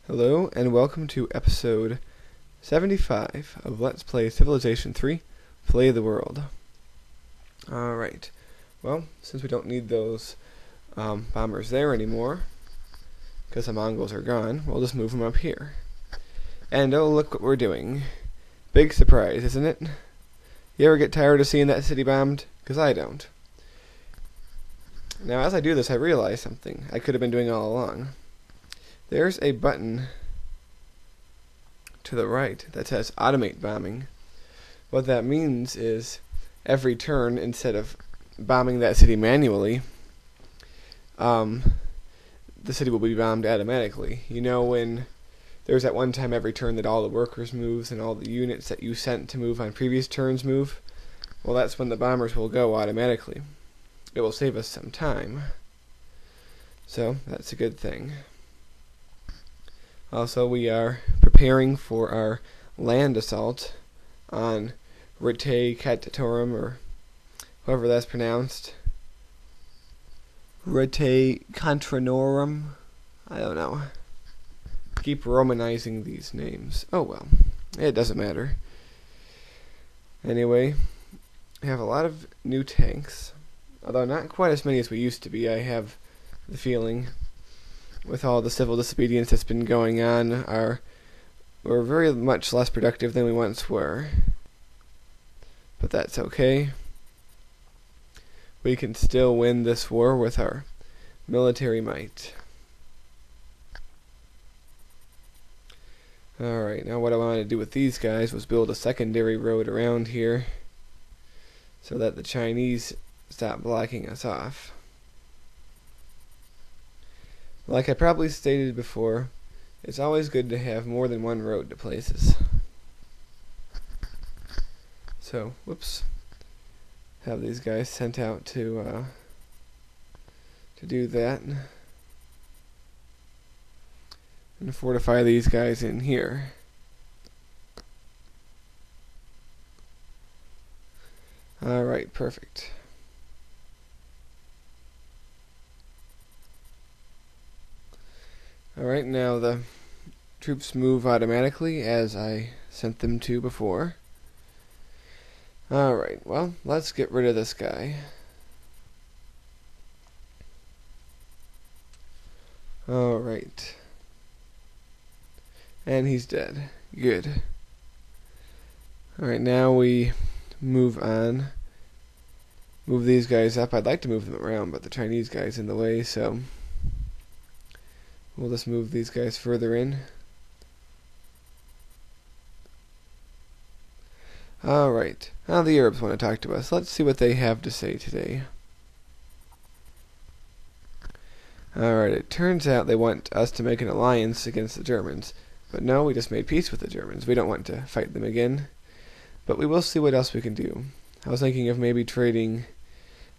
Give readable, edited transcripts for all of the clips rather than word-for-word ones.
Hello and welcome to episode 75 of Let's Play Civilization 3, Play the World. Alright, well, since we don't need those bombers there anymore, because the Mongols are gone, we'll just move them up here. And oh, look what we're doing. Big surprise, isn't it? You ever get tired of seeing that city bombed? Because I don't. Now, as I do this, I realize something I could have been doing all along. There's a button to the right that says automate bombing. What that means is every turn, instead of bombing that city manually, the city will be bombed automatically. You know, when there's that one time every turn that all the workers moves and all the units that you sent to move on previous turns move? Well, that's when the bombers will go automatically. It will save us some time. So, that's a good thing. Also, we are preparing for our land assault on Rete Catatorum, or however that's pronounced. Rete Contranorum? I don't know. Keep romanizing these names. Oh well, it doesn't matter. Anyway, we have a lot of new tanks, although not quite as many as we used to be, I have the feeling. With all the civil disobedience that's been going on, we're very much less productive than we once were. But that's okay. We can still win this war with our military might. Alright, now what I wanted to do with these guys was build a secondary road around here so that the Chinese stop blocking us off. Like I probably stated before, it's always good to have more than one road to places. So, whoops. Have these guys sent out to do that. And fortify these guys in here. Alright, perfect. Alright, now the troops move automatically as I sent them to before. Alright, well, let's get rid of this guy. Alright. And he's dead. Good. Alright, now we move on. Move these guys up. I'd like to move them around, but the Chinese guy's in the way, so we'll just move these guys further in. Alright, now the Arabs want to talk to us. Let's see what they have to say today. Alright, it turns out they want us to make an alliance against the Germans. But no, we just made peace with the Germans. We don't want to fight them again. But we will see what else we can do. I was thinking of maybe trading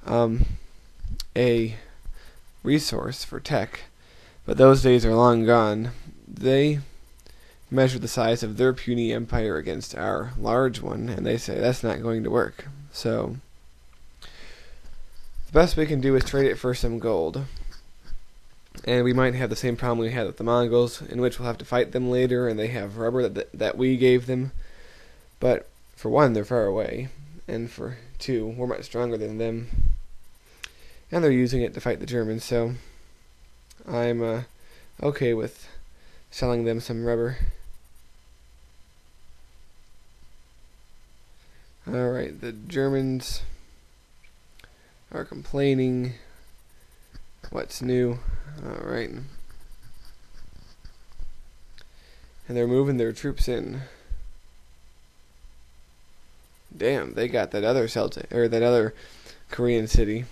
a resource for tech. But those days are long gone. They measure the size of their puny empire against our large one, and they say that's not going to work. So, the best we can do is trade it for some gold. And we might have the same problem we had with the Mongols, in which we'll have to fight them later, and they have rubber that we gave them. But, for one, they're far away, and for two, we're much stronger than them. And they're using it to fight the Germans, so I'm okay with selling them some rubber. Alright, the Germans are complaining. What's new? Alright. And they're moving their troops in. Damn, they got that other Celtic, or that other Korean city.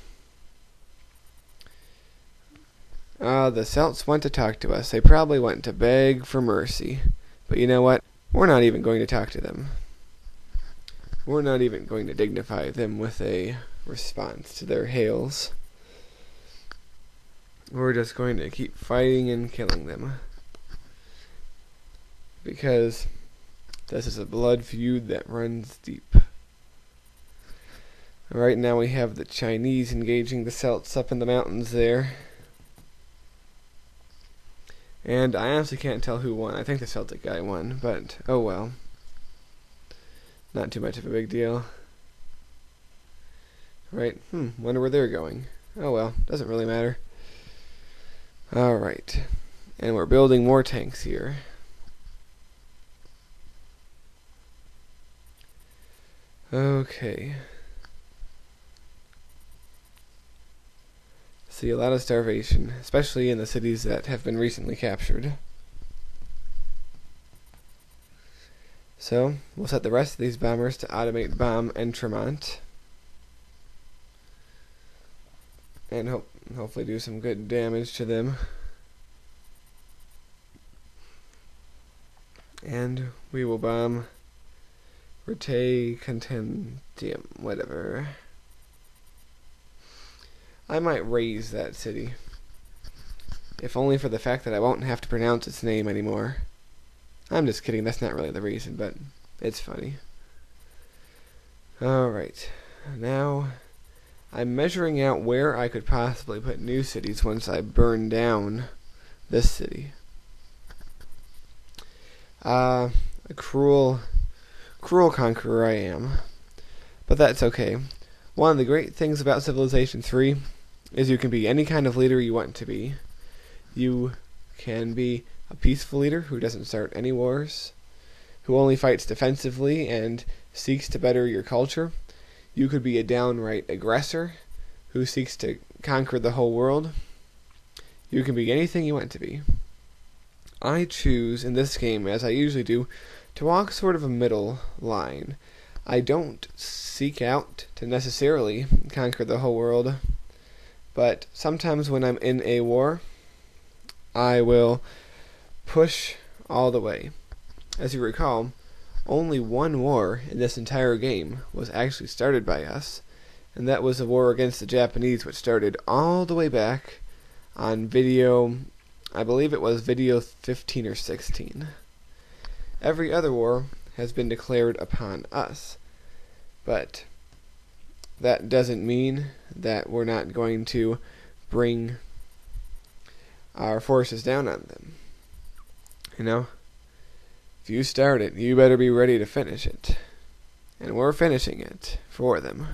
The Celts want to talk to us. They probably want to beg for mercy. But you know what? We're not even going to talk to them. We're not even going to dignify them with a response to their hails. We're just going to keep fighting and killing them. Because this is a blood feud that runs deep. Right now we have the Chinese engaging the Celts up in the mountains there. And I honestly can't tell who won. I think the Celtic guy won, but oh well. Not too much of a big deal. Right, wonder where they're going. Oh well, doesn't really matter. Alright, and we're building more tanks here. Okay. See a lot of starvation, especially in the cities that have been recently captured. So, we'll set the rest of these bombers to automate bomb Entremont. And hopefully do some good damage to them. And we will bomb Rete Contentium, whatever. I might raise that city, if only for the fact that I won't have to pronounce its name anymore. I'm just kidding, that's not really the reason, but it's funny. Alright, now I'm measuring out where I could possibly put new cities once I burn down this city. A cruel conqueror I am, but that's okay. One of the great things about Civilization 3 is you can be any kind of leader you want to be. You can be a peaceful leader who doesn't start any wars, who only fights defensively and seeks to better your culture. You could be a downright aggressor who seeks to conquer the whole world. You can be anything you want to be. I choose, in this game, as I usually do, to walk sort of a middle line. I don't seek out to necessarily conquer the whole world, but sometimes when I'm in a war, I will push all the way. As you recall, only one war in this entire game was actually started by us, and that was a war against the Japanese, which started all the way back on video, I believe it was video 15 or 16. Every other war has been declared upon us, but that doesn't mean that we're not going to bring our forces down on them. You know, if you start it, you better be ready to finish it, and we're finishing it for them.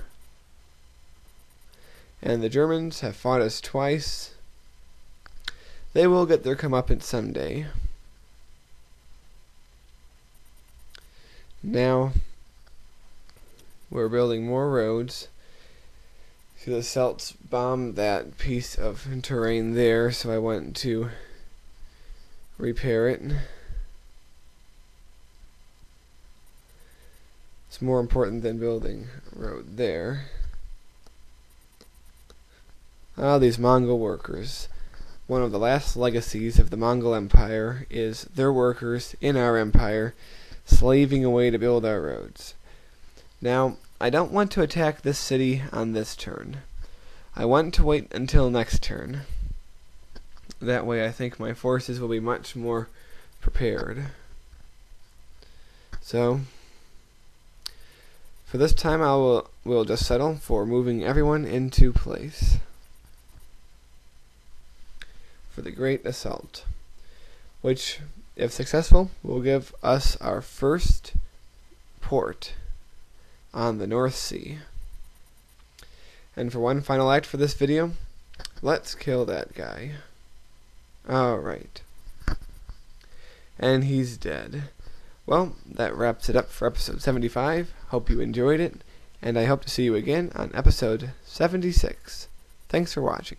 And the Germans have fought us twice. They will get their comeuppance someday. Now, we're building more roads. See, the Celts bombed that piece of terrain there, so I went to repair it. It's more important than building a road there. Ah, these Mongol workers. One of the last legacies of the Mongol Empire is their workers in our empire slaving away to build our roads. Now, I don't want to attack this city on this turn. I want to wait until next turn. That way I think my forces will be much more prepared. So, for this time we'll just settle for moving everyone into place for the Great Assault, which, if successful, will give us our first port on the North Sea. And for one final act for this video, let's kill that guy. Alright. And he's dead. Well, that wraps it up for episode 75. Hope you enjoyed it, and I hope to see you again on episode 76. Thanks for watching.